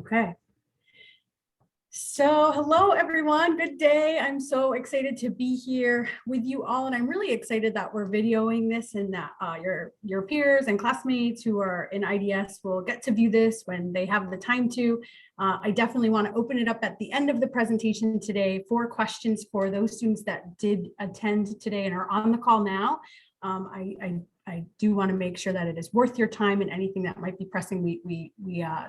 Okay. So hello, everyone. Good day. I'm so excited to be here with you all. And I'm really excited that we're videoing this and that your peers and classmates who are in IDS will get to view this when they have the time to. I definitely want to open it up at the end of the presentation today for questions for those students that did attend today and are on the call now. I do want to make sure that it is worth your time, and anything that might be pressing, we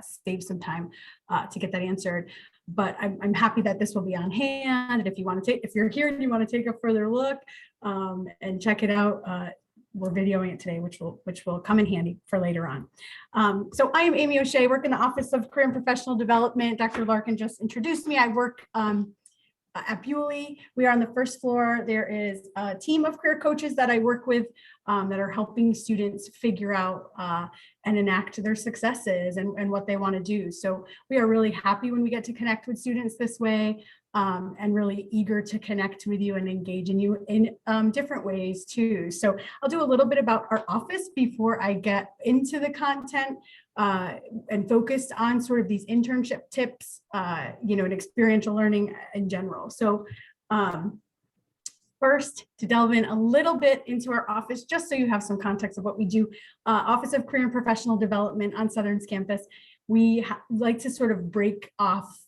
save some time to get that answered. But I'm happy that this will be on hand. And if you want to if you're here and you want to take a further look and check it out, we're videoing it today, which will come in handy for later on. So I am Aimee O'Shea, work in the Office of Career and Professional Development. Dr. Larkin just introduced me. I work at Bewley. We are on the first floor. There is a team of career coaches that I work with that are helping students figure out and enact their successes and what they want to do. So we are really happy when we get to connect with students this way, and really eager to connect with you and engage in you in different ways too. So I'll do a little bit about our office before I get into the content and focused on sort of these internship tips, and experiential learning in general. So first, to delve in a little bit into our office, just so you have some context of what we do. Office of Career and Professional Development on Southern's campus. We like to sort of break off,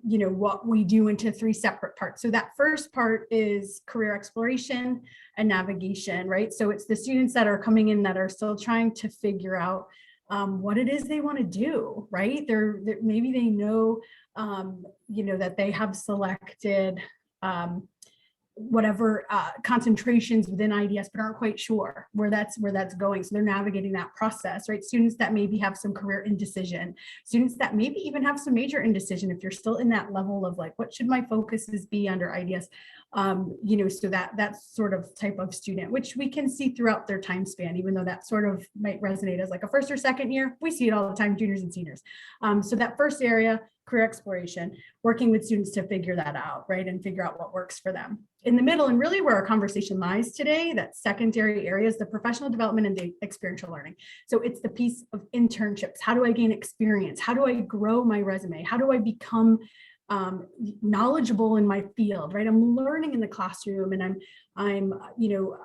what we do into three separate parts. So that first part is career exploration and navigation, right? So it's the students that are coming in that are still trying to figure out what it is they want to do, right? They're maybe they know, that they have selected whatever concentrations within IDS, but aren't quite sure where that's going. So they're navigating that process, right? Students that maybe have some career indecision, students that maybe even have some major indecision. If you're still in that level of like, what should my focuses be under IDS? So that sort of type of student, which we can see throughout their time span, even though that sort of might resonate as like a first or second year, we see it all the time, juniors and seniors. So that first area, career exploration, working with students to figure that out, right? And figure out what works for them. In the middle, and really where our conversation lies today, that secondary area is the professional development and the experiential learning. So it's the piece of internships. How do I gain experience? How do I grow my resume? How do I become knowledgeable in my field, right? I'm learning in the classroom and I'm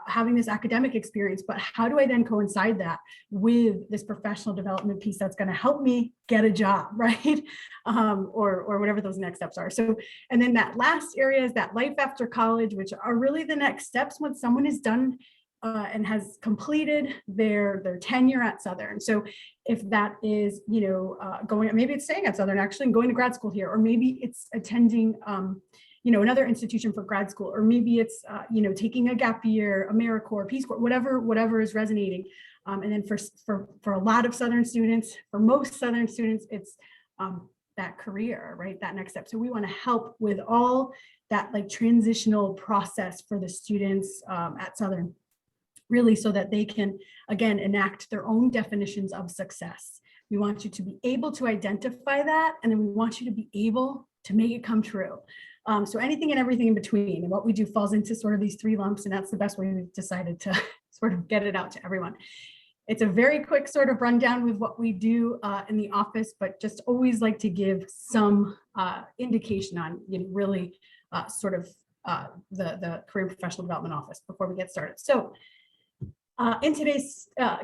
having this academic experience, but how do I then coincide that with this professional development piece that's going to help me get a job, right? Or whatever those next steps are. So, and then that last area is that life after college, which are really the next steps when someone is done and has completed their tenure at Southern. So if that is, going, maybe it's staying at Southern actually and going to grad school here, or maybe it's attending, another institution for grad school, or maybe it's, taking a gap year, AmeriCorps, Peace Corps, whatever is resonating. And then for a lot of Southern students, for most Southern students, it's that career, right? That next step. So we want to help with all that like transitional process for the students at Southern, really, so that they can, again, enact their own definitions of success. We want you to be able to identify that, and then we want you to be able to make it come true. So anything and everything in between, and what we do falls into sort of these three lumps, and that's the best way we've decided to sort of get it out to everyone. It's a very quick sort of rundown with what we do in the office, but just always like to give some indication on, really sort of the Career and Professional Development Office before we get started. So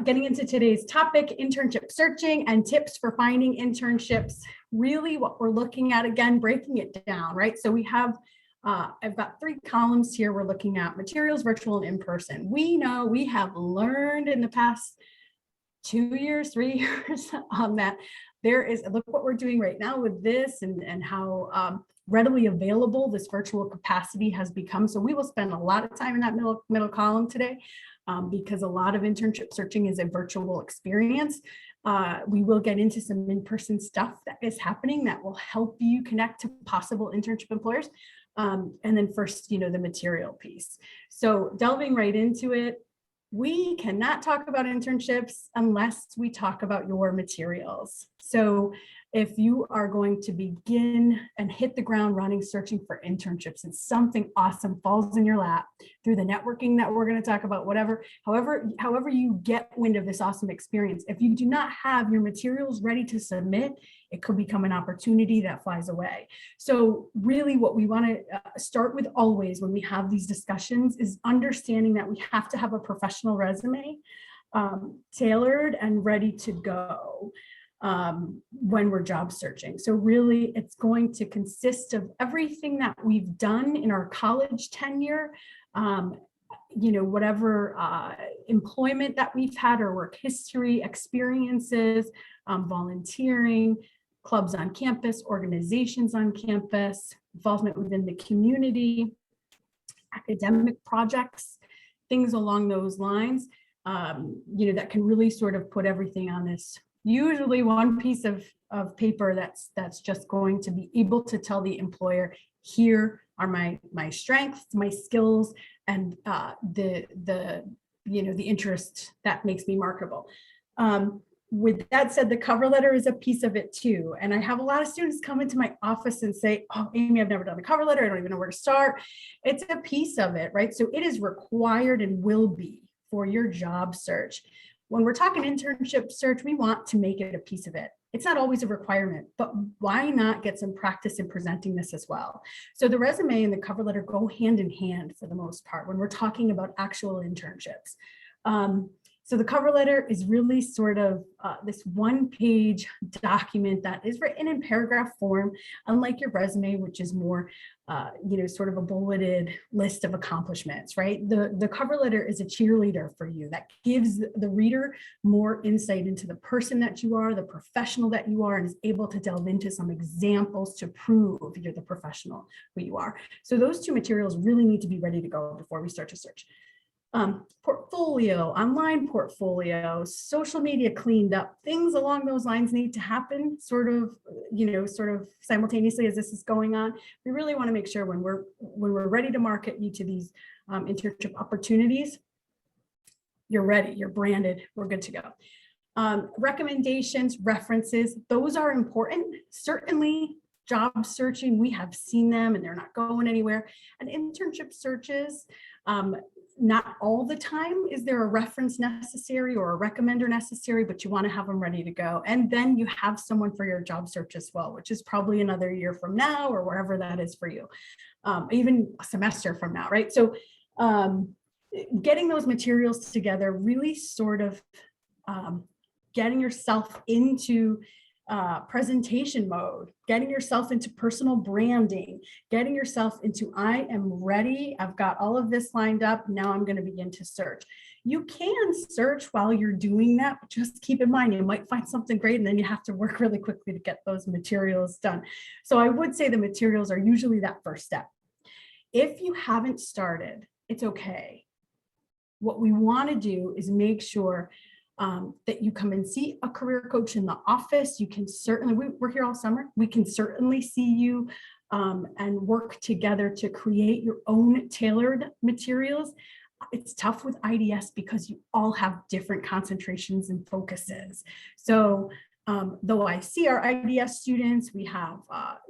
getting into today's topic, internship searching and tips for finding internships. Really what we're looking at, again, breaking it down, right? So we have, I've got three columns here. We're looking at materials, virtual and in-person. We know we have learned in the past 2 years, 3 years that there is, look what we're doing right now with this and how readily available this virtual capacity has become. So we will spend a lot of time in that middle column today. Because a lot of internship searching is a virtual experience. We will get into some in-person stuff that is happening that will help you connect to possible internship employers. And then first, the material piece. So delving right into it, we cannot talk about internships unless we talk about your materials. So if you are going to begin and hit the ground running searching for internships and something awesome falls in your lap through the networking that we're going to talk about, however you get wind of this awesome experience, if you do not have your materials ready to submit, it could become an opportunity that flies away. So really what we want to start with always when we have these discussions is understanding that we have to have a professional resume tailored and ready to go when we're job searching. So really it's going to consist of everything that we've done in our college tenure, whatever employment that we've had or work history, experiences, volunteering, clubs on campus, organizations on campus, involvement within the community, academic projects, things along those lines, that can really sort of put everything on this, usually one piece of paper that's just going to be able to tell the employer, here are my strengths, my skills, and the interest that makes me marketable. With that said, the cover letter is a piece of it too. And I have a lot of students come into my office and say, oh, Aimee, I've never done a cover letter. I don't even know where to start. It's a piece of it, right? So it is required and will be for your job search. When we're talking internship search, we want to make it a piece of it. It's not always a requirement, but why not get some practice in presenting this as well? So the resume and the cover letter go hand in hand for the most part when we're talking about actual internships. So the cover letter is really sort of this one-page document that is written in paragraph form, unlike your resume, which is more, sort of a bulleted list of accomplishments, right? The cover letter is a cheerleader for you that gives the reader more insight into the person that you are, the professional that you are, and is able to delve into some examples to prove you're the professional who you are. So those two materials really need to be ready to go before we start to search. Portfolio, online portfolio, social media cleaned up, things along those lines need to happen sort of simultaneously as this is going on. We really want to make sure when we're ready to market you to these internship opportunities, you're ready, you're branded, we're good to go. Recommendations, references, those are important. Certainly job searching, we have seen them and they're not going anywhere. And internship searches, not all the time is there a reference necessary or a recommender necessary, but you want to have them ready to go. And then you have someone for your job search as well, which is probably another year from now or wherever that is for you, even a semester from now, right? So getting those materials together, really sort of getting yourself into presentation mode, getting yourself into personal branding, getting yourself into, I am ready, I've got all of this lined up, now I'm going to begin to search. You can search while you're doing that, but just keep in mind, you might find something great and then you have to work really quickly to get those materials done. So I would say the materials are usually that first step. If you haven't started, it's okay. What we want to do is make sure that you come and see a career coach in the office. You can certainly, we're here all summer. We can certainly see you and work together to create your own tailored materials. It's tough with IDS because you all have different concentrations and focuses. So though I see our IDS students, we have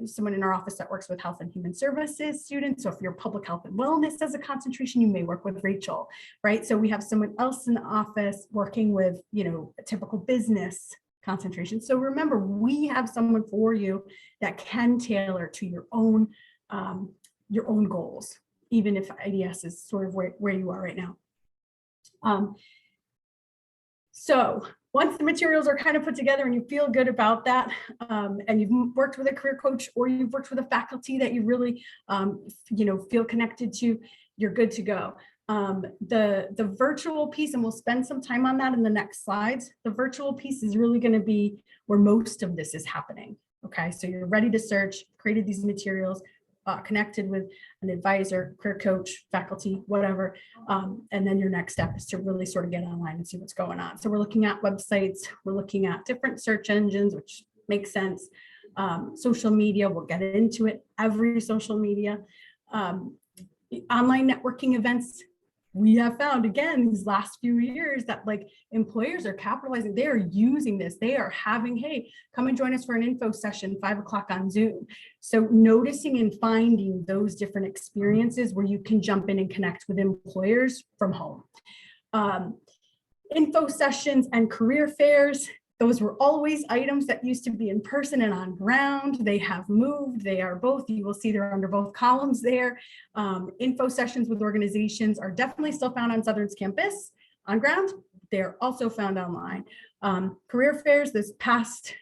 someone in our office that works with health and human services students. So if you're public health and wellness as a concentration, you may work with Rachel, right? So we have someone else in the office working with, a typical business concentration. So remember, we have someone for you that can tailor to your own goals, even if IDS is sort of where you are right now. So once the materials are kind of put together and you feel good about that, and you've worked with a career coach or you've worked with a faculty that you really, feel connected to, you're good to go. The virtual piece, and we'll spend some time on that in the next slides. The virtual piece is really going to be where most of this is happening. Okay, so you're ready to search, created these materials, connected with an advisor, career coach, faculty, whatever. And then your next step is to really sort of get online and see what's going on. So we're looking at websites, we're looking at different search engines, which makes sense. Social media, we'll get into it, every social media. Online networking events, we have found again these last few years that like employers are capitalizing, they are using this, they are having, hey, come and join us for an info session 5 o'clock on Zoom. So noticing and finding those different experiences where you can jump in and connect with employers from home. Info sessions and career fairs, those were always items that used to be in person and on ground. They have moved. They are both, you will see they're under both columns there. Info sessions with organizations are definitely still found on Southern's campus. On ground, they're also found online. Career fairs, this past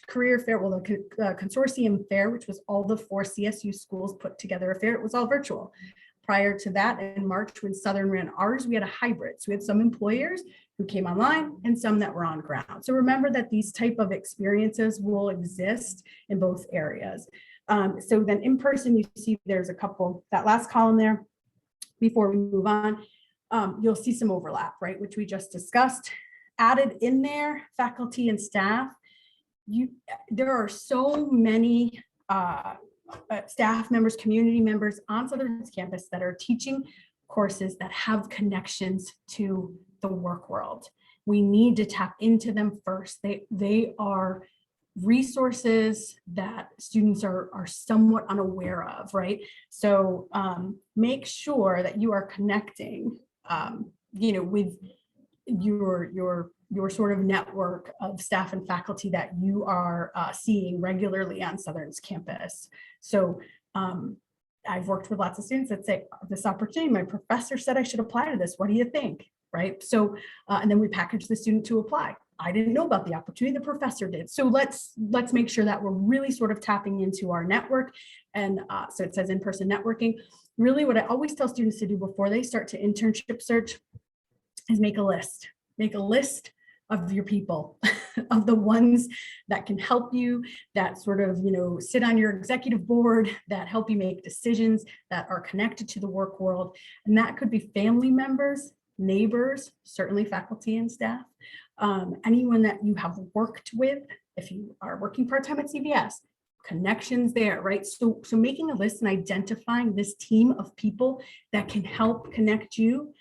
career fair, well, the consortium fair, which was all the 4 CSU schools put together a fair, it was all virtual. Prior to that, in March, when Southern ran ours, we had a hybrid. So we had some employers who came online and some that were on ground. So remember that these type of experiences will exist in both areas. So then in person, you see there's a couple, that last column there, before we move on, you'll see some overlap, right, which we just discussed. Added in there, faculty and staff, there are so many staff members, community members on Southern's campus that are teaching courses that have connections to the work world. We need to tap into them first. They are resources that students are somewhat unaware of, right? So make sure that you are connecting, with your sort of network of staff and faculty that you are seeing regularly on Southern's campus. So I've worked with lots of students that say, this opportunity, my professor said I should apply to this. What do you think? Right. So, and then we package the student to apply. I didn't know about the opportunity, the professor did. So let's make sure that we're really sort of tapping into our network. And so it says in-person networking. Really what I always tell students to do before they start to internship search is make a list. Make a list of your people, of the ones that can help you, that sort of, sit on your executive board, that help you make decisions, that are connected to the work world. And that could be family members, neighbors, certainly faculty and staff, anyone that you have worked with. If you are working part-time at CVS, connections there, right? So making a list and identifying this team of people that can help connect you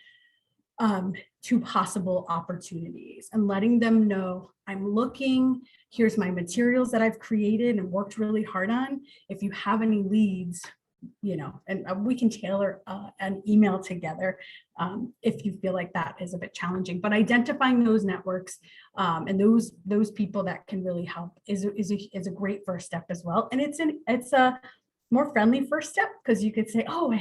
to possible opportunities, and letting them know, I'm looking, here's my materials that I've created and worked really hard on. If you have any leads, and we can tailor an email together if you feel like that is a bit challenging. But identifying those networks and those people that can really help is a great first step as well. And it's a more friendly first step, because you could say, oh,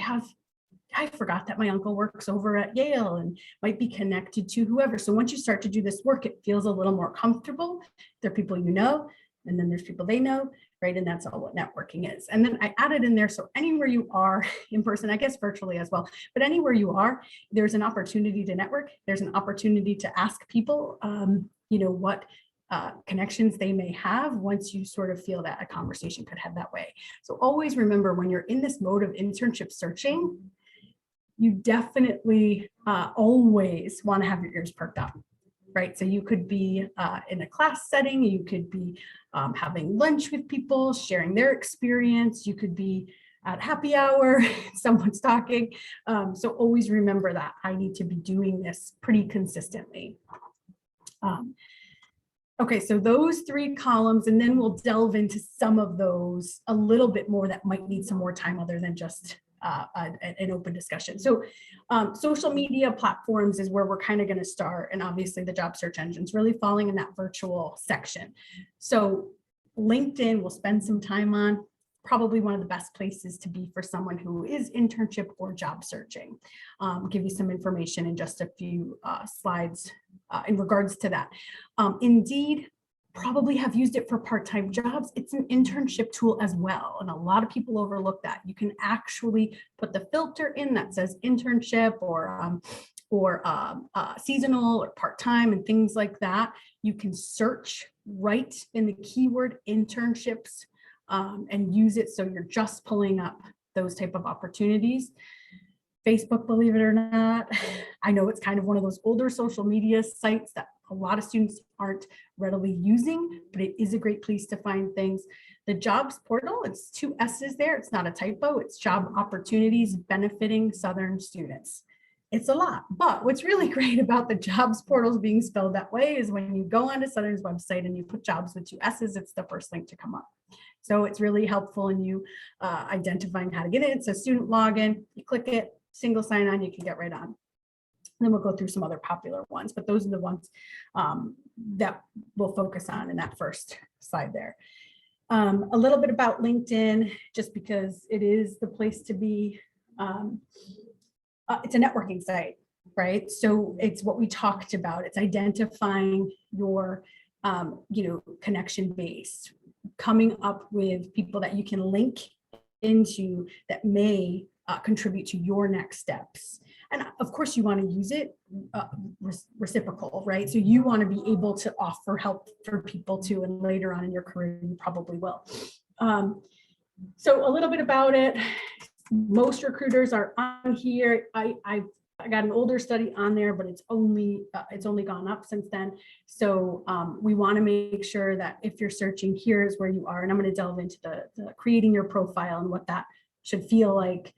I forgot that my uncle works over at Yale and might be connected to whoever. So once you start to do this work, it feels a little more comfortable. There are people you know, and then there's people they know, right? And that's all what networking is. And then I added in there, so anywhere you are in person, I guess virtually as well, but anywhere you are, there's an opportunity to network. There's an opportunity to ask people, what connections they may have once you sort of feel that a conversation could head that way. So always remember, when you're in this mode of internship searching, you definitely always want to have your ears perked up, right? So you could be in a class setting, you could be having lunch with people, sharing their experience, you could be at happy hour, someone's talking. So always remember that I need to be doing this pretty consistently. Okay, so those 3 columns, and then we'll delve into some of those a little bit more that might need some more time other than just an open discussion. So social media platforms is where we're kind of going to start. And obviously the job search engine's really falling in that virtual section. So LinkedIn we'll spend some time on, probably one of the best places to be for someone who is internship or job searching. Give you some information in just a few slides in regards to that. Indeed, probably have used it for part-time jobs. It's an internship tool as well. And a lot of people overlook that. You can actually put the filter in that says internship or seasonal or part-time and things like that. You can search right in the keyword internships and use it. So you're just pulling up those type of opportunities. Facebook, believe it or not, I know it's kind of one of those older social media sites that a lot of students aren't readily using, but it is a great place to find things. The jobs portal, it's 2 S's there. It's not a typo. It's job opportunities benefiting Southern students. It's a lot, but what's really great about the jobs portals being spelled that way is when you go onto Southern's website and you put jobs with 2 S's, it's the first link to come up. So it's really helpful in you identifying how to get in. It's a student login, you click it, single sign on, you can get right on. And then we'll go through some other popular ones, but those are the ones that we'll focus on in that first slide there. A little bit about LinkedIn, just because it is the place to be. It's a networking site, right? So it's what we talked about. It's identifying your, connection base, coming up with people that you can link into that may contribute to your next steps. And of course, you want to use it reciprocal, right? So you want to be able to offer help for people too, and later on in your career, you probably will. So a little bit about it. Most recruiters are on here. I got an older study on there, but it's only gone up since then. So we want to make sure that if you're searching, here's where you are. And I'm going to delve into the creating your profile and what that should feel like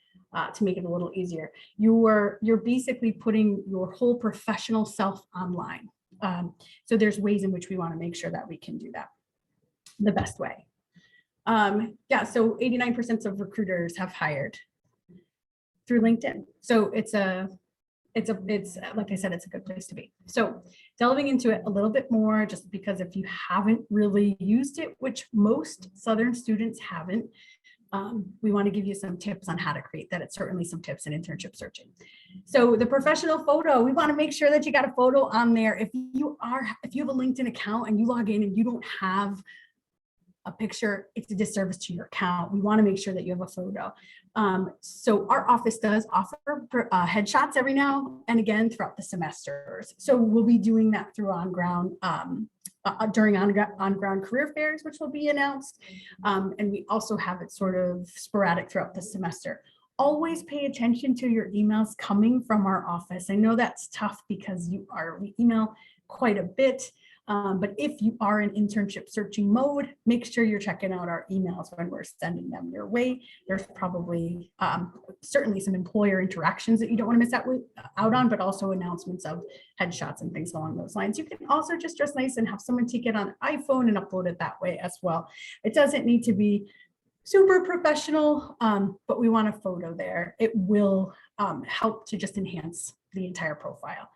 to make it a little easier. You're basically putting your whole professional self online. So there's ways in which we want to make sure that we can do that the best way. So 89% of recruiters have hired through LinkedIn. So it's like I said, it's a good place to be. So delving into it a little bit more, just because if you haven't really used it, which most Southern students haven't, we want to give you some tips on how to create that. It's certainly some tips in internship searching. So the professional photo, we want to make sure that you got a photo on there. If you have a LinkedIn account and you log in and you don't have a picture, it's a disservice to your account. We want to make sure that you have a photo. So our office does offer headshots every now and again throughout the semesters. So we'll be doing that through during on-ground career fairs, which will be announced. And we also have it sort of sporadic throughout the semester. Always pay attention to your emails coming from our office. I know that's tough because we email quite a bit. But if you are in internship searching mode, make sure you're checking out our emails when we're sending them your way. There's probably certainly some employer interactions that you don't want to miss out on, but also announcements of headshots and things along those lines. You can also just dress nice and have someone take it on an iPhone and upload it that way as well. It doesn't need to be super professional, but we want a photo there. It will help to just enhance the entire profile.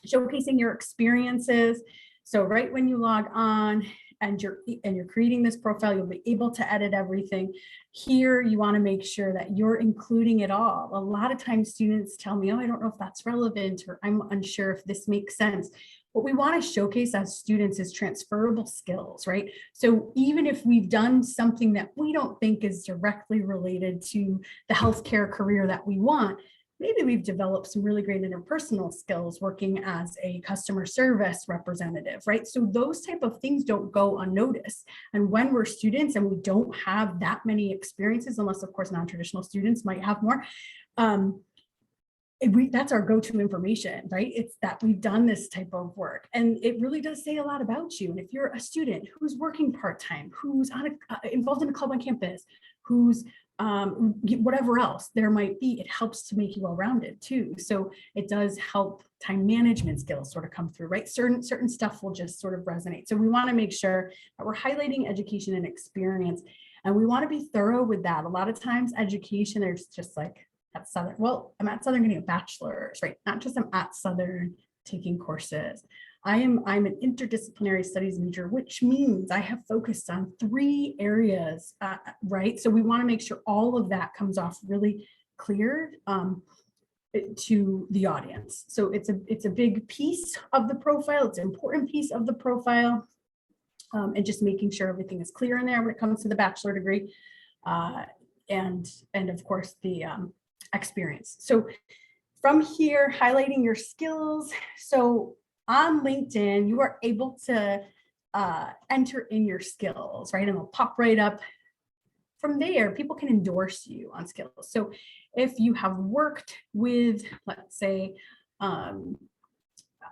Showcasing your experiences. So right when you log on and you're creating this profile, you'll be able to edit everything. Here, you want to make sure that you're including it all. A lot of times students tell me, oh, I don't know if that's relevant, or I'm unsure if this makes sense. What we want to showcase as students is transferable skills, right? So even if we've done something that we don't think is directly related to the healthcare career that we want, maybe we've developed some really great interpersonal skills working as a customer service representative, right? So those type of things don't go unnoticed. And when we're students and we don't have that many experiences, unless of course non-traditional students might have more, that's our go-to information, right? It's that we've done this type of work, and it really does say a lot about you. And if you're a student who's working part-time, who's involved in a club on campus, who's whatever else there might be, it helps to make you well-rounded too. So it does help time management skills sort of come through, right? Certain stuff will just sort of resonate. So we want to make sure that we're highlighting education and experience, and we want to be thorough with that. A lot of times education, there's just like, at Southern, well, I'm at Southern getting a bachelor's, right? Not just I'm at Southern taking courses. I'm an interdisciplinary studies major, which means I have focused on 3 areas, right? So we want to make sure all of that comes off really clear to the audience. So it's a big piece of the profile. It's an important piece of the profile, and just making sure everything is clear in there when it comes to the bachelor degree, and of course the experience. So from here, highlighting your skills. So on LinkedIn, you are able to enter in your skills, right? And they'll pop right up. From there, people can endorse you on skills. So if you have worked with, let's say,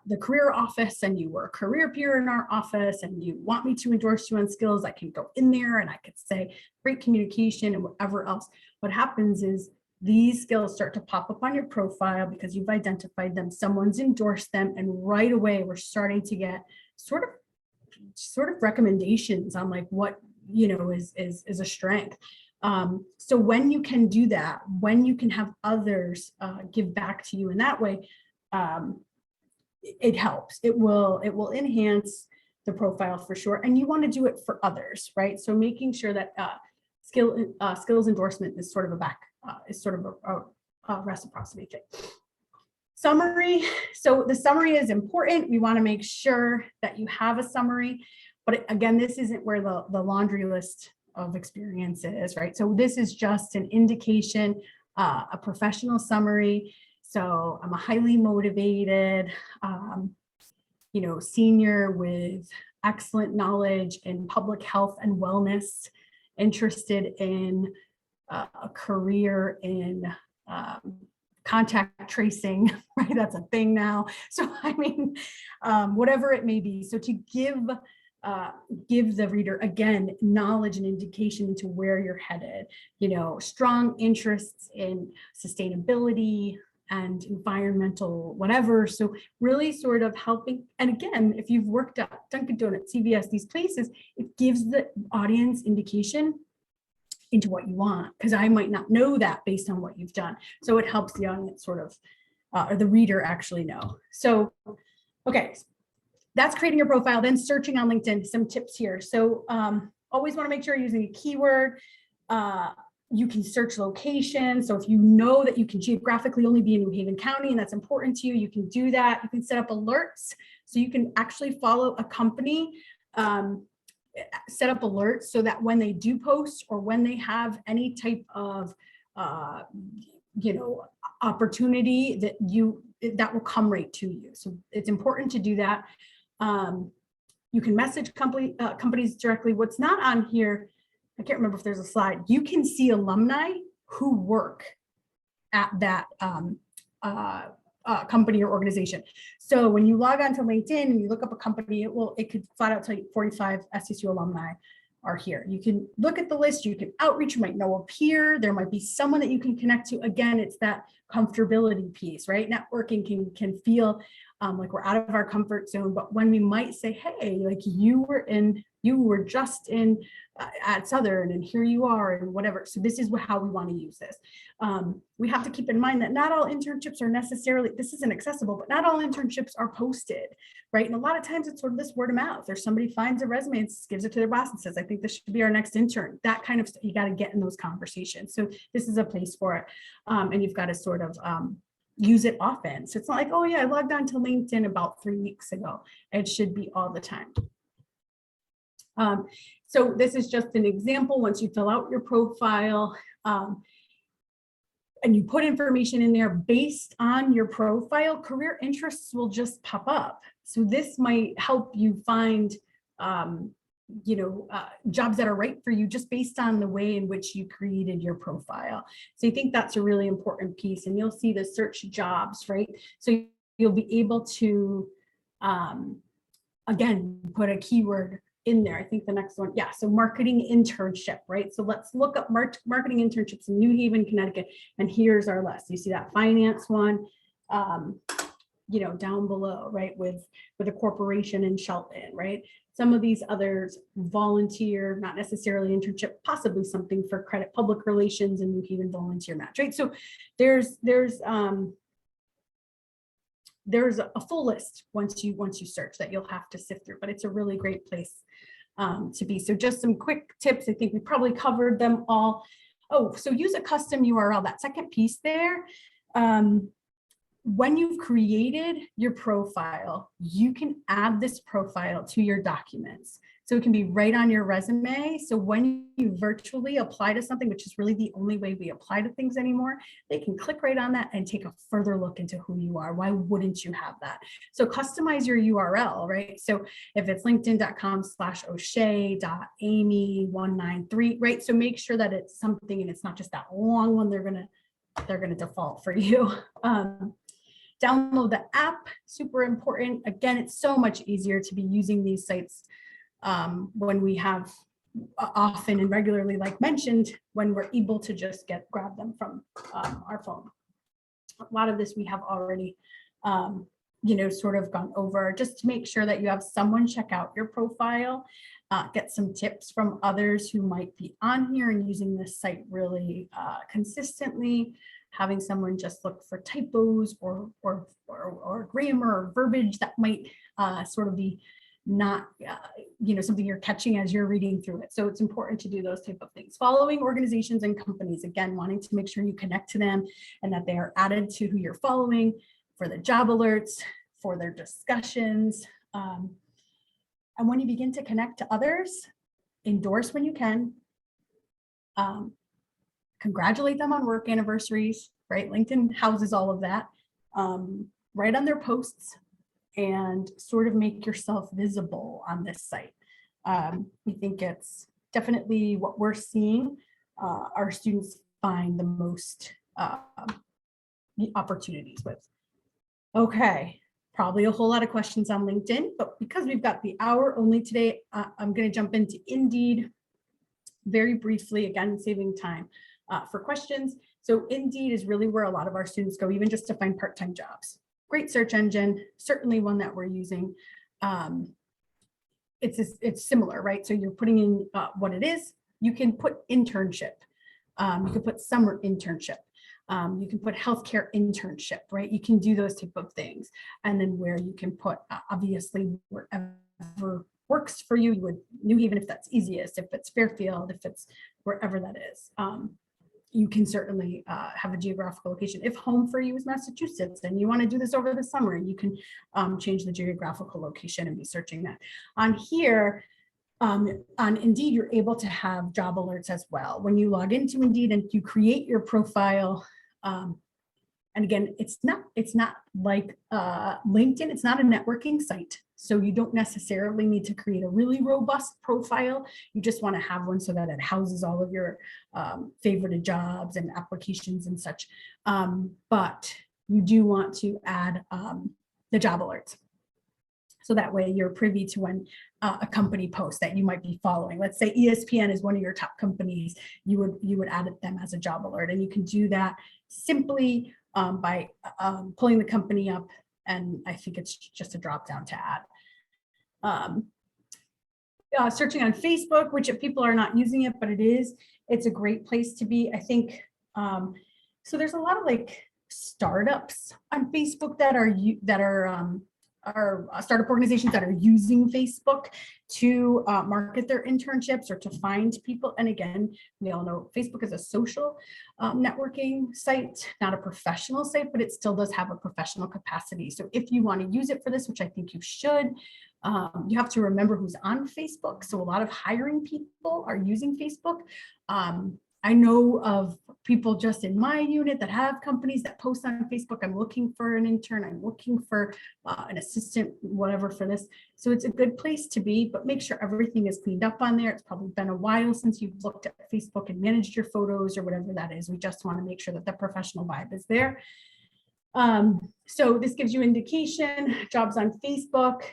the career office and you were a career peer in our office and you want me to endorse you on skills, I can go in there and I could say great communication and whatever else. What happens is these skills start to pop up on your profile because you've identified them, someone's endorsed them, and right away we're starting to get sort of recommendations on like what, you know, is a strength. So when you can do that, when you can have others give back to you in that way, it helps. It will enhance the profile for sure. And you want to do it for others, right? So making sure that skills endorsement is sort of a reciprocity thing. Summary. So the summary is important. We want to make sure that you have a summary, but again, this isn't where the laundry list of experience is, right? So this is just an indication, a professional summary. So I'm a highly motivated, you know, senior with excellent knowledge in public health and wellness, interested in a career in contact tracing, right? That's a thing now. So I mean, whatever it may be. So to give the reader, again, knowledge and indication into where you're headed, you know, strong interests in sustainability and environmental whatever. So really sort of helping. And again, if you've worked at Dunkin' Donuts, CVS, these places, it gives the audience indication into what you want, because I might not know that based on what you've done. So it helps the audience sort of, or the reader actually know. So, okay, that's creating your profile, then searching on LinkedIn, some tips here. So always want to make sure you're using a keyword. You can search location. So if you know that you can geographically only be in New Haven County and that's important to you, you can do that. You can set up alerts. So you can actually follow a company, set up alerts so that when they do post or when they have any type of, you know, opportunity that will come right to you. So it's important to do that. You can message companies directly. What's not on here, I can't remember if there's a slide. You can see alumni who work at that company or organization. So when you log on to LinkedIn and you look up a company, it could flat out tell you 45 SSU alumni are here. You can look at the list, you can outreach, you might know a peer, there might be someone that you can connect to. Again, it's that comfortability piece, right? Networking can feel like we're out of our comfort zone, but when we might say, hey, like you were just in at Southern and here you are and whatever. So this is how we want to use this. We have to keep in mind that not all internships are necessarily, this isn't accessible, but not all internships are posted, right? And a lot of times it's sort of this word of mouth, or somebody finds a resume and gives it to their boss and says, I think this should be our next intern. That kind of stuff, you got to get in those conversations. So this is a place for it. And you've got to sort of use it often. So it's not like, oh yeah, I logged on to LinkedIn about 3 weeks ago. It should be all the time. So this is just an example. Once you fill out your profile and you put information in there based on your profile, career interests will just pop up. So this might help you find, you know, jobs that are right for you just based on the way in which you created your profile. So I think that's a really important piece, and you'll see the search jobs, right? So you'll be able to, again, put a keyword in there. I think the next one, yeah, so marketing internship, right? So let's look up marketing internships in New Haven, Connecticut, and here's our list. You see that finance one, you know, down below, right, with a corporation in Shelton, right? Some of these others, volunteer, not necessarily internship, possibly something for credit public relations and New Haven volunteer match, right? So there's a full list once you search that you'll have to sift through, but it's a really great place to be. So just some quick tips. I think we probably covered them all. Oh, so use a custom URL, that second piece there. When you've created your profile, you can add this profile to your documents. So it can be right on your resume. So when you virtually apply to something, which is really the only way we apply to things anymore, they can click right on that and take a further look into who you are. Why wouldn't you have that? So customize your URL, right? So if it's linkedin.com/O'Shea.Aimee193, right? So make sure that it's something and it's not just that long one they're gonna default for you. Download the app, super important. Again, it's so much easier to be using these sites when we have often and regularly, like mentioned, when we're able to just grab them from our phone. A lot of this we have already sort of gone over, just to make sure that you have someone check out your profile, get some tips from others who might be on here and using this site really consistently, having someone just look for typos or grammar or verbiage that might sort of be not something you're catching as you're reading through it. So it's important to do those type of things. Following organizations and companies, again, wanting to make sure you connect to them and that they are added to who you're following for the job alerts, for their discussions. And when you begin to connect to others, endorse when you can, congratulate them on work anniversaries, right? LinkedIn houses all of that. Write on their posts and sort of make yourself visible on this site. We think it's definitely what we're seeing our students find the most opportunities with. Okay, probably a whole lot of questions on LinkedIn, but because we've got the hour only today, I'm going to jump into Indeed very briefly, again, saving time for questions. So Indeed is really where a lot of our students go, even just to find part-time jobs. Great search engine, certainly one that we're using. It's similar, right? So you're putting in what it is. You can put internship. You can put summer internship. You can put healthcare internship, right? You can do those type of things. And then where you can put, obviously, wherever works for you. You would New Haven if that's easiest, if it's Fairfield, if it's wherever that is. You can certainly have a geographical location. If home for you is Massachusetts and you want to do this over the summer, you can change the geographical location and be searching that. On here, on Indeed, you're able to have job alerts as well. When you log into Indeed and you create your profile, and again, it's not like LinkedIn, it's not a networking site. So you don't necessarily need to create a really robust profile. You just want to have one so that it houses all of your favorited jobs and applications and such. But you do want to add the job alerts. So that way you're privy to when a company posts that you might be following. Let's say ESPN is one of your top companies, you would add them as a job alert. And you can do that simply by pulling the company up, and I think it's just a drop down to add. Searching on Facebook, which if people are not using it, but it's a great place to be. I think, so there's a lot of like startups on Facebook that are startup organizations that are using Facebook to market their internships or to find people. And again, we all know Facebook is a social networking site, not a professional site, but it still does have a professional capacity. So if you want to use it for this, which I think you should, you have to remember who's on Facebook. So a lot of hiring people are using Facebook. I know of people just in my unit that have companies that post on Facebook. I'm looking for an intern. I'm looking for an assistant, whatever for this. So it's a good place to be, but make sure everything is cleaned up on there. It's probably been a while since you've looked at Facebook and managed your photos or whatever that is. We just want to make sure that the professional vibe is there. So this gives you indication, jobs on Facebook.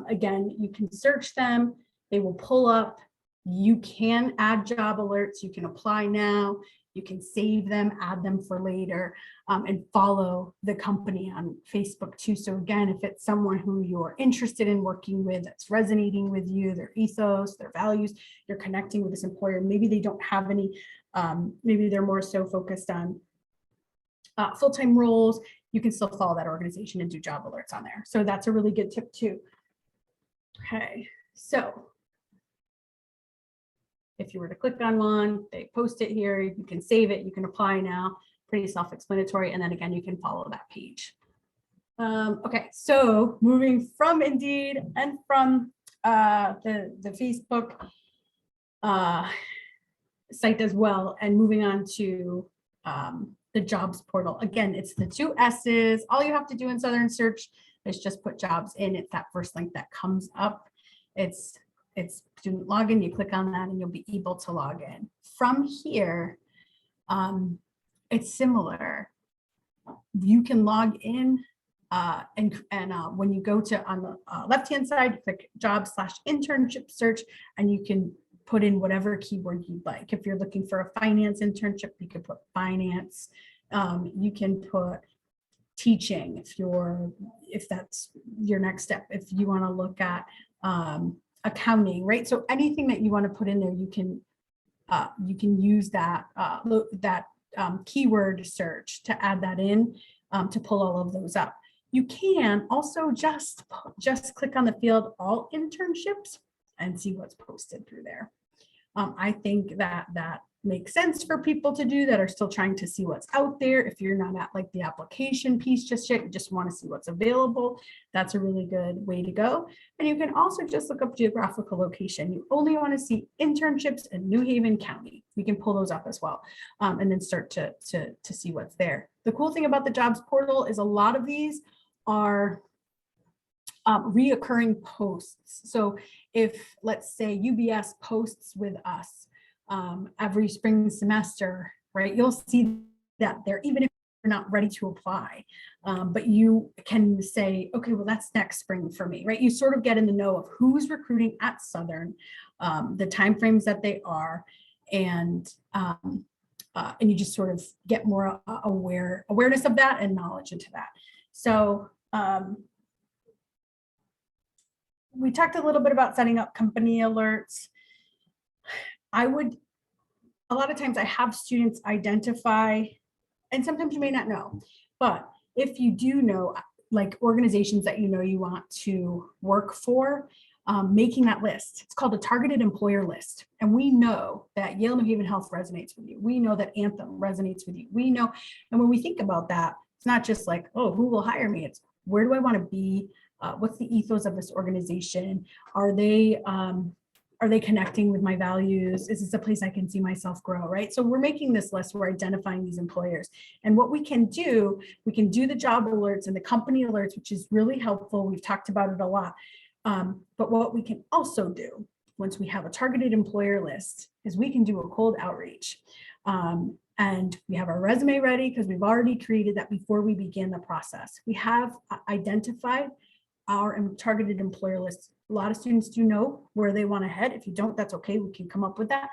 Again, you can search them. They will pull up. You can add job alerts. You can apply now. You can save them, add them for later, and follow the company on Facebook too. So again, if it's someone who you're interested in working with, that's resonating with you, their ethos, their values, you're connecting with this employer. Maybe they don't have any, maybe they're more so focused on full-time roles. You can still follow that organization and do job alerts on there. So that's a really good tip too. Okay, so if you were to click on one, they post it here, you can save it, you can apply now, pretty self-explanatory. And then again, you can follow that page. Okay, so moving from Indeed and from the Facebook site as well, and moving on to the jobs portal. Again, it's the 2 S's. All you have to do in Southern Search is just put jobs in. It's that first link that comes up. It's student login. You click on that and you'll be able to log in. From here, it's similar. You can log in when you go to on the left-hand side, click job/internship search, and you can put in whatever keyword you'd like. If you're looking for a finance internship, you could put finance. You can put teaching if that's your next step. If you want to look at accounting, right? So anything that you want to put in there, you can use that keyword search to add that in to pull all of those up. You can also just click on the field all internships and see what's posted through there. I think that makes sense for people to do that are still trying to see what's out there. If you're not at like the application piece just yet, you just want to see what's available, that's a really good way to go. And you can also just look up geographical location. You only want to see internships in New Haven County. You can pull those up as well, and then start to see what's there. The cool thing about the jobs portal is a lot of these are reoccurring posts. So if, let's say, UBS posts with us every spring semester, right, you'll see that there, even if you're not ready to apply, but you can say, okay, well, that's next spring for me, right? You sort of get in the know of who's recruiting at Southern, the timeframes that they are, and you just sort of get more awareness of that and knowledge into that. So we talked a little bit about setting up company alerts. A lot of times I have students identify, and sometimes you may not know, but if you do know, like organizations that you want to work for, making that list. It's called a targeted employer list. And we know that Yale New Haven Health resonates with you. We know that Anthem resonates with you. We know, and when we think about that, it's not just like, oh, who will hire me? It's where do I want to be? What's the ethos of this organization? Are they connecting with my values? Is this a place I can see myself grow, right? So we're making this list, we're identifying these employers. And what we can do the job alerts and the company alerts, which is really helpful. We've talked about it a lot. But what we can also do once we have a targeted employer list is we can do a cold outreach. And we have our resume ready because we've already created that before we begin the process. We have identified our targeted employer list. A lot of students do know where they want to head. If you don't, that's okay. We can come up with that.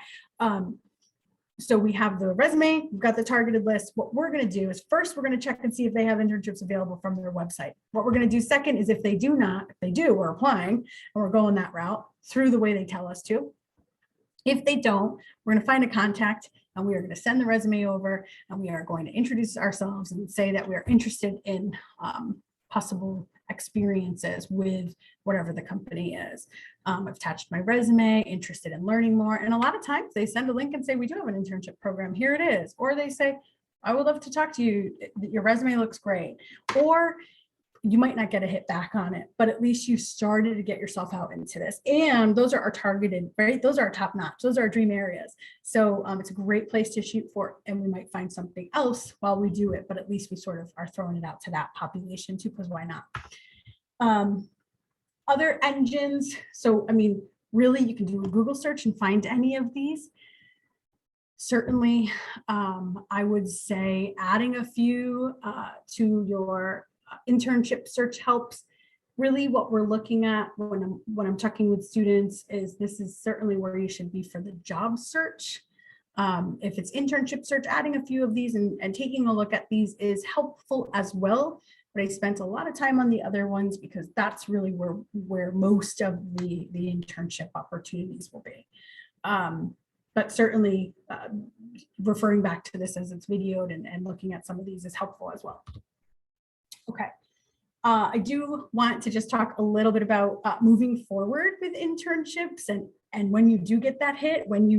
So we have the resume, we've got the targeted list. What we're going to do is first, we're going to check and see if they have internships available from their website. What we're going to do second is if they do, we're applying and we're going that route through the way they tell us to. If they don't, we're going to find a contact and we are going to send the resume over and we are going to introduce ourselves and say that we are interested in possible experiences with whatever the company is. I've attached my resume, interested in learning more. And a lot of times they send a link and say, we do have an internship program, here it is. Or they say, I would love to talk to you. Your resume looks great. Or you might not get a hit back on it, but at least you started to get yourself out into this. And those are our targeted, right? Those are our top notch. Those are our dream areas. So it's a great place to shoot for, and we might find something else while we do it, but at least we sort of are throwing it out to that population too, because why not? Other engines. So, I mean, really, you can do a Google search and find any of these. Certainly, I would say adding a few to your internship search helps. Really what we're looking at when I'm talking with students is this is certainly where you should be for the job search. If it's internship search, adding a few of these and taking a look at these is helpful as well. But I spent a lot of time on the other ones because that's really where most of the internship opportunities will be. But certainly referring back to this as it's videoed and looking at some of these is helpful as well. Okay, I do want to just talk a little bit about moving forward with internships and when you do get that hit, when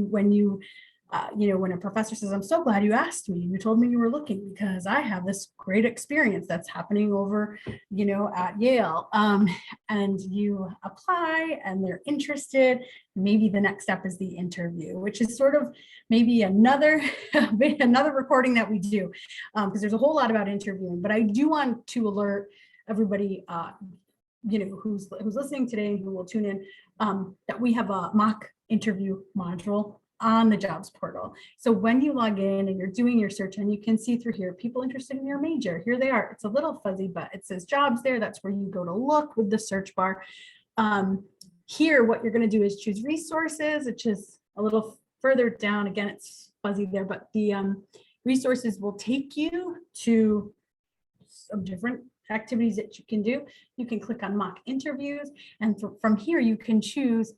a professor says, I'm so glad you asked me, you told me you were looking because I have this great experience that's happening over, at Yale, and you apply and they're interested. Maybe the next step is the interview, which is sort of maybe another recording that we do because there's a whole lot about interviewing, but I do want to alert everybody, who's listening today and who will tune in, that we have a mock interview module on the jobs portal. So when you log in and you're doing your search, and you can see through here, people interested in your major, here they are. It's a little fuzzy, but it says jobs there. That's where you go to look with the search bar. Here, what you're going to do is choose resources, which is a little further down. Again, it's fuzzy there, but the resources will take you to some different activities that you can do. You can click on mock interviews, and from here you can choose,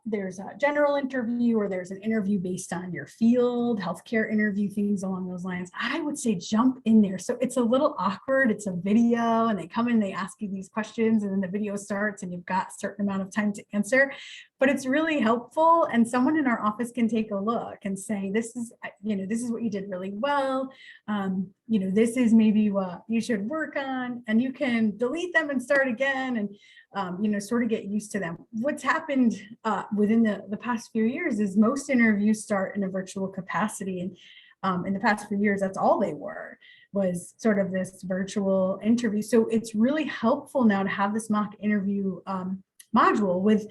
there's a general interview, or there's an interview based on your field, healthcare interview, things along those lines. I would say jump in there. So it's a little awkward. It's a video, and they come in, they ask you these questions, and then the video starts and you've got a certain amount of time to answer, but it's really helpful. And someone in our office can take a look and say, this is what you did really well. This is maybe what you should work on, and you can delete them and start again, and sort of get used to them. What's happened within the past few years is most interviews start in a virtual capacity. And in the past few years, that's all they was sort of this virtual interview. So it's really helpful now to have this mock interview module with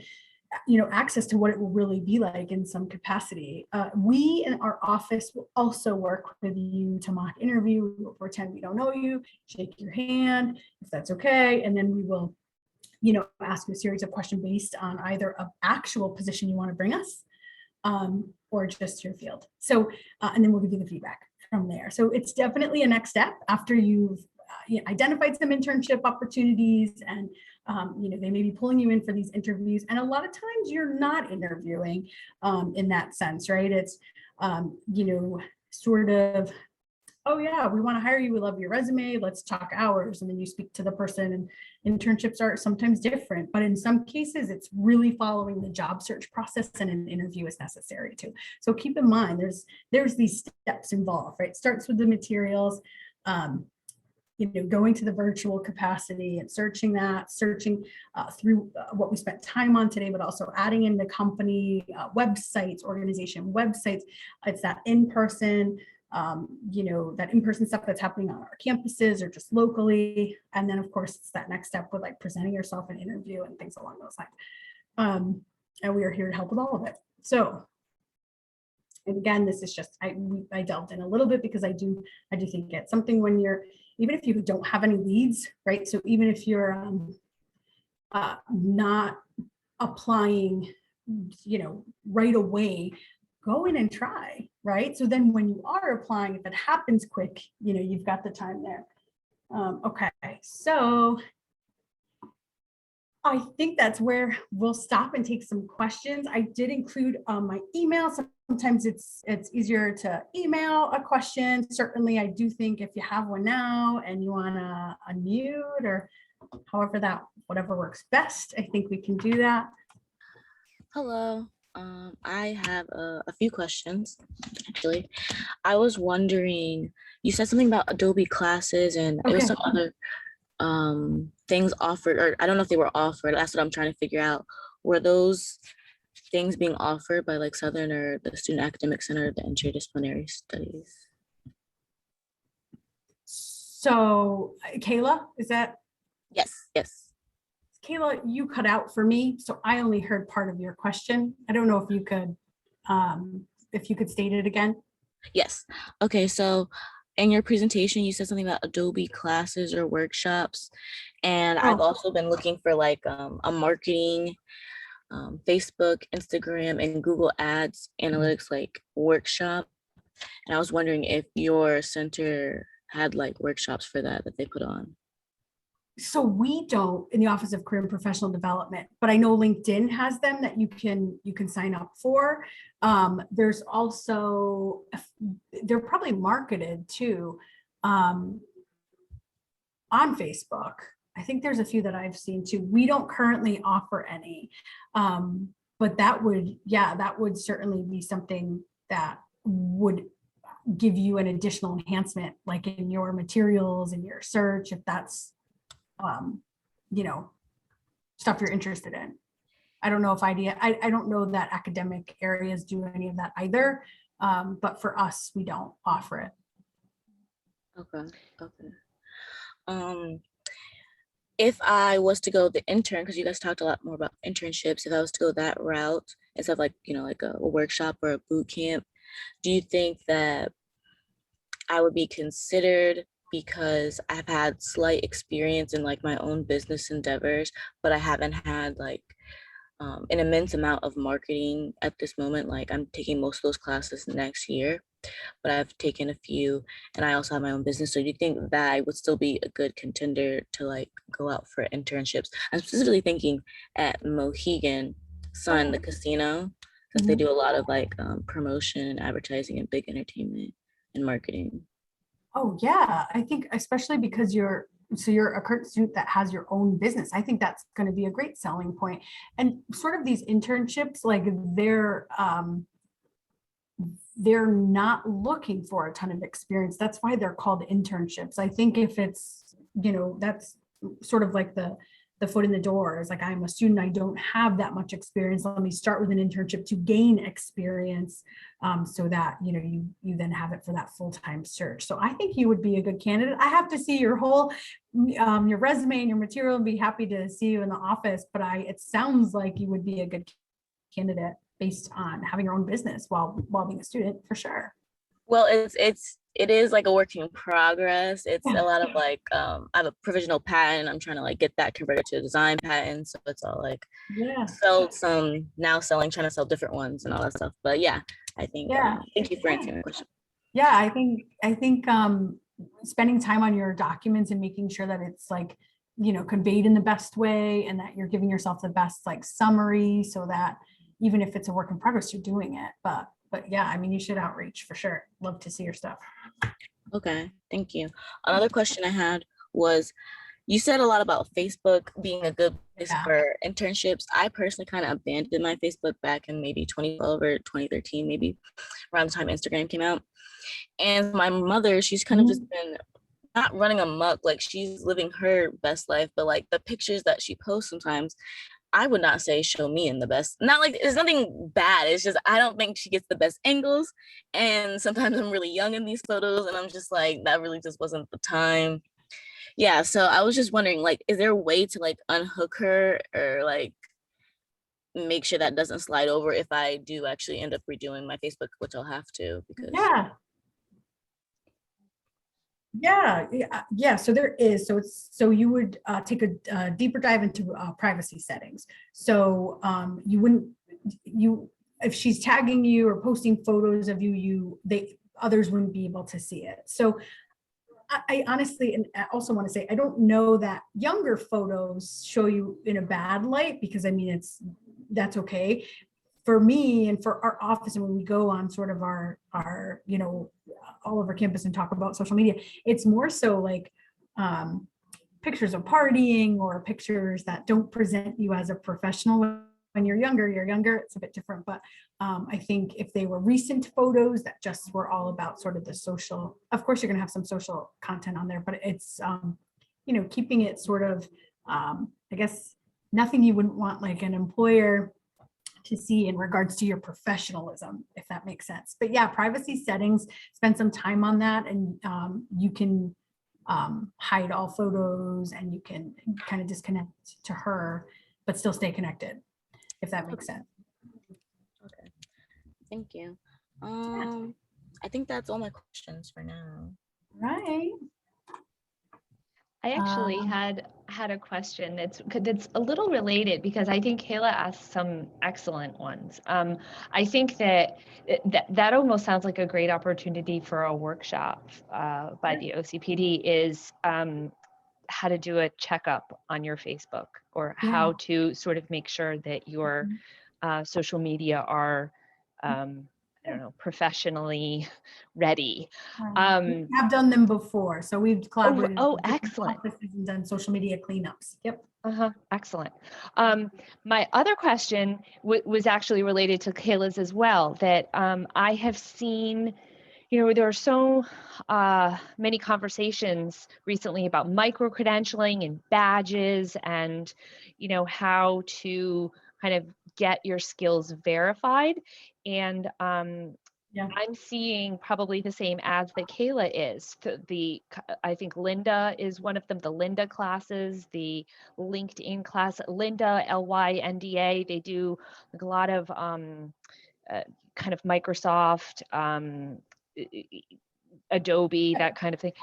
access to what it will really be like in some capacity. We in our office will also work with you to mock interview. We'll pretend we don't know you, shake your hand if that's okay, and then we will ask you a series of questions based on either an actual position you want to bring us or just your field. So, and then we'll give you the feedback from there. So it's definitely a next step after you've identified some internship opportunities, and they may be pulling you in for these interviews. And a lot of times you're not interviewing in that sense, right? It's, sort of, oh yeah, we want to hire you. We love your resume. Let's talk hours. And then you speak to the person, and internships are sometimes different, but in some cases it's really following the job search process, and an interview is necessary too. So keep in mind, there's these steps involved, right? It starts with the materials, going to the virtual capacity and searching through what we spent time on today, but also adding in the company websites, organization websites. It's that in-person, that in-person stuff that's happening on our campuses or just locally. And then of course it's that next step with like presenting yourself in interview and things along those lines. And we are here to help with all of it. So, and again, this is just, I delved in a little bit because I do think it's something when even if you don't have any leads, right? So even if you're not applying, right away, go in and try, right? So then when you are applying, if it happens quick, you've got the time there. Okay, so I think that's where we'll stop and take some questions. I did include my email. Sometimes it's easier to email a question. Certainly, I do think if you have one now and you want to unmute or whatever works best, I think we can do that. Hello. I have a few questions, actually. I was wondering, you said something about Adobe classes, and Okay. It was some other things offered, or I don't know if they were offered. That's what I'm trying to figure out. Were those things being offered by like Southern or the Student Academic Center, the Interdisciplinary Studies? So Kayla, is that? Yes. Kayla, you cut out for me, so I only heard part of your question. I don't know if you could state it again. Yes. Okay, so in your presentation, you said something about Adobe classes or workshops, and I've also been looking for like a marketing, Facebook, Instagram, and Google Ads analytics like workshop. And I was wondering if your center had like workshops for that they put on. So we don't in the Office of Career and Professional Development, but I know LinkedIn has them that you can sign up for. There's also, they're probably marketed too on Facebook. I think there's a few that I've seen too. We don't currently offer any, but that would certainly be something that would give you an additional enhancement, like in your materials and your search, if that's stuff you're interested in. I don't know if I don't know that academic areas do any of that either, but for us, we don't offer it. Okay. If I was to go the intern, because you guys talked a lot more about internships, if I was to go that route instead of like, like a workshop or a boot camp, do you think that I would be considered because I've had slight experience in like my own business endeavors, but I haven't had like an immense amount of marketing at this moment. Like I'm taking most of those classes next year, but I've taken a few and I also have my own business. So do you think that I would still be a good contender to like go out for internships? I'm specifically thinking at Mohegan Sun, the casino, because they Mhm. do a lot of like promotion and advertising and big entertainment and marketing. Oh yeah, I think especially because you're a current student that has your own business. I think that's going to be a great selling point. And sort of these internships, like they're not looking for a ton of experience. That's why they're called internships. I think if it's, that's sort of like the foot in the door is like, I'm a student, I don't have that much experience. Let me start with an internship to gain experience, so that, you then have it for that full-time search. So I think you would be a good candidate. I have to see your whole, your resume and your material and be happy to see you in the office, but it sounds like you would be a good candidate based on having your own business while being a student, for sure. Well, it is like a work in progress. It's a lot of like I have a provisional patent. I'm trying to like get that converted to a design patent. So it's all like Yeah. sold some, now selling, trying to sell different ones and all that stuff. But yeah, I think Yeah. thank you for answering the question. Yeah, I think spending time on your documents and making sure that it's like, conveyed in the best way and that you're giving yourself the best like summary so that even if it's a work in progress, you're doing it. But yeah, I mean, you should outreach for sure. Love to see your stuff. Okay, thank you. Another question I had was, you said a lot about Facebook being a good place Yeah. for internships. I personally kind of abandoned my Facebook back in maybe 2012 or 2013, maybe around the time Instagram came out. And my mother, she's kind of just been not running amok, like she's living her best life, but like the pictures that she posts sometimes, I would not say show me in the best. Not like it's nothing bad. It's just I don't think she gets the best angles. And sometimes I'm really young in these photos and I'm just like, that really just wasn't the time. Yeah. So I was just wondering, like, is there a way to like unhook her or like make sure that doesn't slide over if I do actually end up redoing my Facebook, which I'll have to because Yeah. Yeah. So there is. So you would take a deeper dive into privacy settings. So you wouldn't you if she's tagging you or posting photos of others wouldn't be able to see it. So I honestly, and I also want to say, I don't know that younger photos show you in a bad light, because I mean, that's okay. For me and for our office, and when we go on sort of our all over campus and talk about social media, it's more so like pictures of partying or pictures that don't present you as a professional. When you're younger, it's a bit different. But I think if they were recent photos that just were all about sort of the social, of course, you're going to have some social content on there, but it's, keeping it sort of, I guess, nothing you wouldn't want like an employer to see in regards to your professionalism, if that makes sense. But yeah, privacy settings, spend some time on that, and you can hide all photos, and you can kind of disconnect to her, but still stay connected, if that makes sense. okay. Thank you. I think that's all my questions for now. Right. I actually had a question that's a little related, because I think Kayla asked some excellent ones. I think that almost sounds like a great opportunity for a workshop by the OCPD is how to do a checkup on your Facebook, or how to sort of make sure that your social media are I don't know, professionally ready. I've done them before, so we've collaborated. Oh, with different excellent. offices and done social media cleanups. Yep. Excellent. My other question was actually related to Kayla's as well, that I have seen, there are so many conversations recently about micro-credentialing and badges, and, how to kind of get your skills verified. And I'm seeing probably the same ads that Kayla is. I think Linda is one of them, the Linda classes, the LinkedIn class, Linda, LYNDA. They do like a lot of kind of Microsoft, Adobe, that kind of thing.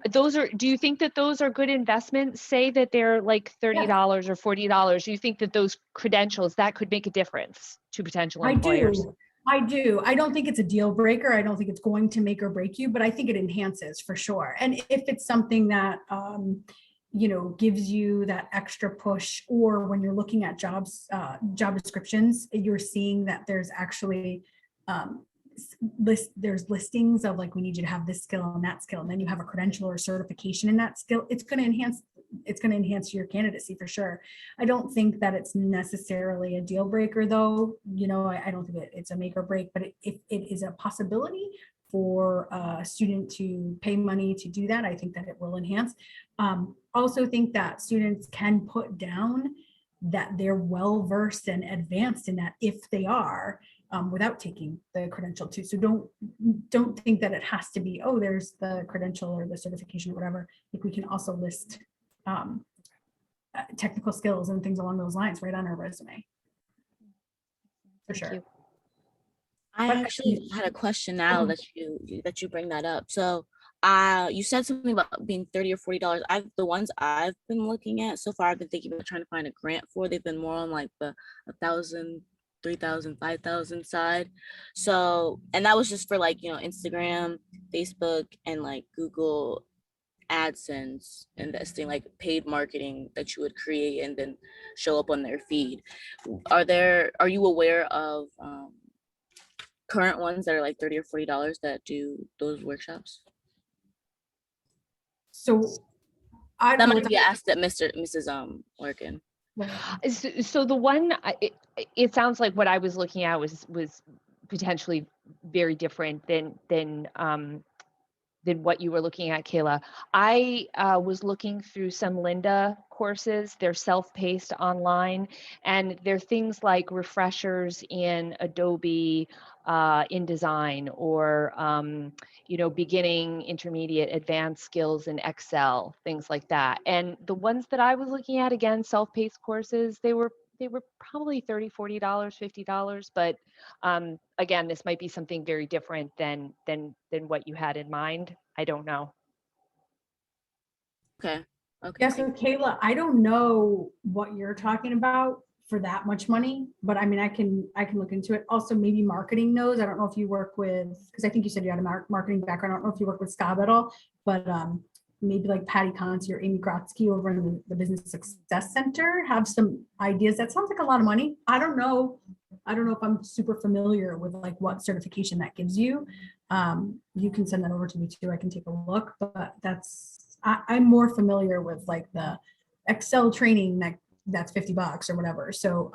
Do you think that those are good investments? Say that they're like $30 or $40. Do you think that those credentials, that could make a difference to potential employers? I do. I don't think it's a deal breaker. I don't think it's going to make or break you, but I think it enhances for sure. And if it's something that, gives you that extra push, or when you're looking at job descriptions, you're seeing that there's actually there's listings of like, we need you to have this skill and that skill, and then you have a credential or certification in that skill, it's going to enhance your candidacy for sure. I don't think that it's necessarily a deal breaker though. I don't think it's a make or break, but if it is a possibility for a student to pay money to do that, I think that it will enhance. Also think that students can put down that they're well versed and advanced in that if they are, without taking the credential too. So don't think that it has to be, oh, there's the credential or the certification or whatever. I think we can also list technical skills and things along those lines right on our resume. For sure. I actually had a question now that you bring that up. So you said something about being $30 or $40. The ones I've been looking at so far, I've been thinking about trying to find a grant for. They've been more on like the 1,000, 3,000, 5,000 side. So, and that was just for like, Instagram, Facebook, and like Google AdSense investing, like paid marketing that you would create and then show up on their feed. Are you aware of current ones that are like $30 or $40 that do those workshops? So I that don't know. Might be asked at Mrs. Larkin. So the one, it sounds like what I was looking at was potentially very different than what you were looking at, Kayla. I was looking through some Linda courses. They're self-paced online, and they're things like refreshers in Adobe, InDesign, or beginning, intermediate, advanced skills in Excel, things like that. And the ones that I was looking at, again, self-paced courses, they were probably $30, $40, $50, but again, this might be something very different than what you had in mind. I don't know. Okay. Yeah, so Kayla, I don't know what you're talking about for that much money, but I mean, I can look into it. Also, maybe marketing knows. I don't know if you work with, because I think you said you had a marketing background. I don't know if you work with Scab at all, but maybe like Patty Conti or Aimee Grotsky over in the Business Success Center have some ideas. That sounds like a lot of money. I don't know if I'm super familiar with like what certification that gives you. You can send that over to me too. I can take a look, but I'm more familiar with like the Excel training that's $50 or whatever. So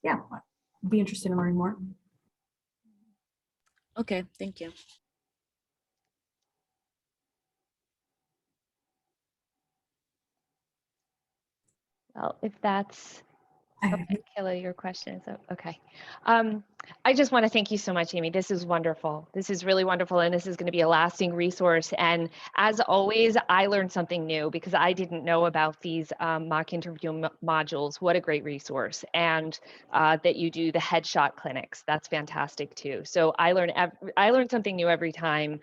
yeah, I'd be interested in learning more. Okay, thank you. Well, if that's okay, Kayla, your question is okay. I just want to thank you so much, Aimee. This is wonderful. This is really wonderful, and this is going to be a lasting resource. And as always, I learned something new because I didn't know about these mock interview modules. What a great resource. And that you do the headshot clinics. That's fantastic too. So I learn something new every time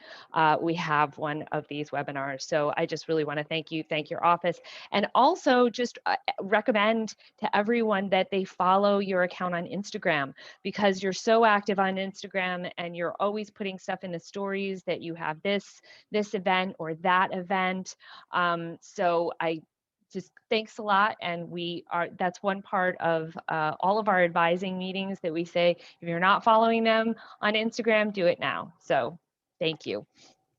we have one of these webinars. So I just really want to thank you, thank your office, and also just recommend to everyone that they follow your account on Instagram, because you're so active on Instagram and you're always putting stuff in the stories that you have this event or that event. So I just thanks a lot. And that's one part of all of our advising meetings that we say, if you're not following them on Instagram, do it now. So thank you.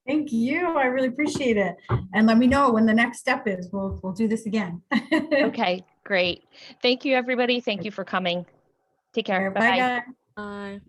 Thank you. I really appreciate it. And let me know when the next step is. We'll do this again. Okay, great. Thank you, everybody. Thank you for coming. Take care. Bye, guys. Bye.